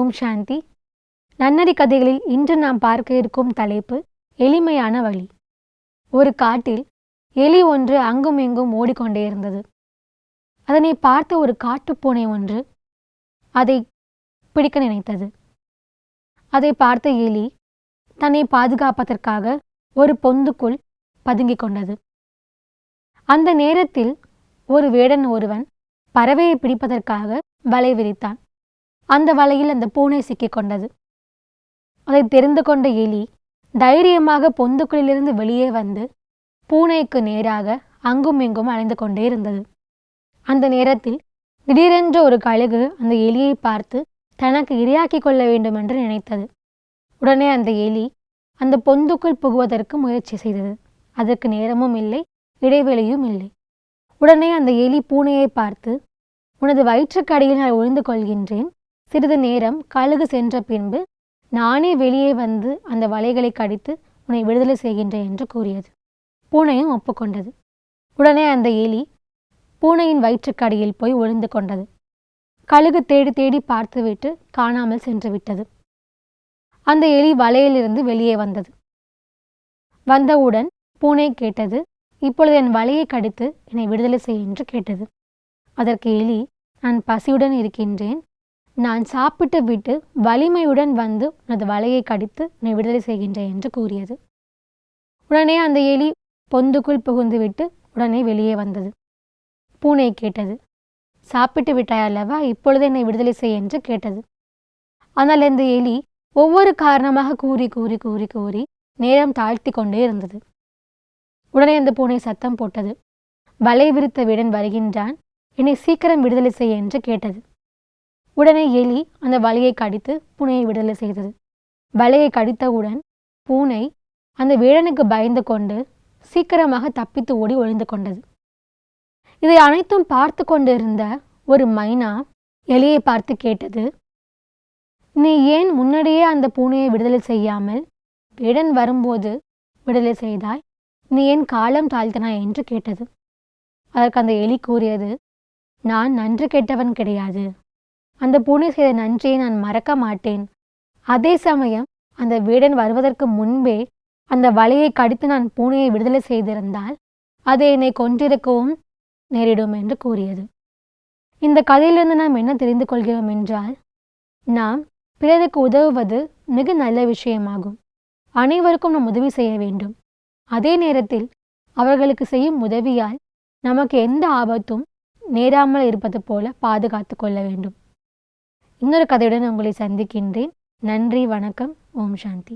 ஓம் சாந்தி. நன்னறி கதைகளில் இன்று நாம் பார்க்க இருக்கும் தலைப்பு எளிமையான வழி. ஒரு காட்டில் எலி ஒன்று அங்கும் இங்கும் ஓடிக்கொண்டே இருந்தது. அதனை பார்த்த ஒரு காட்டுப்பூனை ஒன்று அதை பிடிக்க நினைத்தது. அதை பார்த்த எலி தன்னை பாதுகாப்பதற்காக ஒரு பொந்துக்குள் பதுங்கிக் கொண்டது. அந்த நேரத்தில் ஒரு வேடன் ஒருவன் பறவையை பிடிப்பதற்காக வலை விரித்தான். அந்த வலையில் அந்த பூனை சிக்கிக் கொண்டது. அதை தெரிந்து கொண்ட எலி தைரியமாக பொந்துக்குள்ளிலிருந்து வெளியே வந்து பூனைக்கு நேராக அங்கும் இங்கும் அலைந்து கொண்டே இருந்தது. அந்த நேரத்தில் திடீரென்று ஒரு கழுகு அந்த எலியை பார்த்து தனக்கு இரையாக்கி கொள்ள வேண்டும் என்று நினைத்தது. உடனே அந்த எலி அந்த பொந்துக்குள் புகுவதற்கு முயற்சி செய்தது. அதற்கு நேரமும் இல்லை, இடைவெளியும் இல்லை. உடனே அந்த எலி பூனையை பார்த்து, உனது வயிற்றுக்கடியில் நான் ஒளிந்து கொள்கின்றேன். சிறிது நேரம் கழுகு சென்ற பின்பு நானே வெளியே வந்து அந்த வலைகளை கடித்து உன்னை விடுதலை செய்கின்றேன் என்று கூறியது. பூனையும் ஒப்புக்கொண்டது. உடனே அந்த எலி பூனையின் வயிற்றுக்கடியில் போய் ஒளிந்து கொண்டது. கழுகு தேடி தேடி பார்த்துவிட்டு காணாமல் சென்று விட்டது. அந்த எலி வலையிலிருந்து வெளியே வந்தது. வந்தவுடன் பூனை கேட்டது, இப்பொழுது என் வலையை கடித்து என்னை விடுதலை செய் என்று கேட்டது. அதற்கு எலி, நான் பசியுடன் இருக்கின்றேன், நான் சாப்பிட்டு விட்டு வலிமையுடன் வந்து உனது வலையை கடித்து என்னை விடுதலை செய்கின்றேன் என்று கூறியது. உடனே அந்த எலி பொந்துக்குள் புகுந்துவிட்டு உடனே வெளியே வந்தது. பூனை கேட்டது, சாப்பிட்டு விட்டாய் அல்லவா, இப்பொழுது என்னை விடுதலை செய் என்று கேட்டது. ஆனால் இந்த எலி ஒவ்வொரு காரணமாக கூறி கூறி கூறி கூறி நேரம் தாழ்த்தி கொண்டே இருந்தது. உடனே அந்த பூனை சத்தம் போட்டது, வலை விரித்த வேடன் வருகின்றான், என்னை சீக்கிரம் விடுதலை செய் என்று கேட்டது. உடனே எலி அந்த வலையை கடித்து பூனையை விடுதலை செய்தது. வலையை கடித்தவுடன் பூனை அந்த வேடனுக்கு பயந்து கொண்டு சீக்கிரமாக தப்பித்து ஓடி ஒளிந்து கொண்டது. இதை அனைத்தும் பார்த்து கொண்டிருந்த ஒரு மைனா எலியை பார்த்து கேட்டது, நீ ஏன் முன்னாடியே அந்த பூனையை விடுதலை செய்யாமல் வேடன் வரும்போது விடுதலை செய்தாய்? நீ ஏன் காலம் தாழ்த்தினாய் என்று கேட்டது. அதற்கு அந்த எலி கூறியது, நான் நன்றி கெட்டவன் கிடையாது. அந்த பூனை செய்த நன்றியை நான் மறக்க மாட்டேன். அதே சமயம் அந்த வேடன் வருவதற்கு முன்பே அந்த வலையை கடித்து நான் பூனையை விடுதலை செய்திருந்தால் அது என்னை கொன்றிருக்கவும் நேரிடும் என்று கூறியது. இந்த கதையிலிருந்து நாம் என்ன தெரிந்து கொள்கிறோம் என்றால், நாம் பிறருக்கு உதவுவது மிக நல்ல விஷயமாகும். அனைவருக்கும் நாம் உதவி செய்ய வேண்டும். அதே நேரத்தில் அவர்களுக்கு செய்யும் உதவியால் நமக்கு எந்த ஆபத்தும் நேராமல் இருப்பது போல பாதுகாத்து கொள்ள வேண்டும். இன்னொரு கதையுடன் உங்களை சந்திக்கின்றேன். நன்றி, வணக்கம். ஓம் சாந்தி.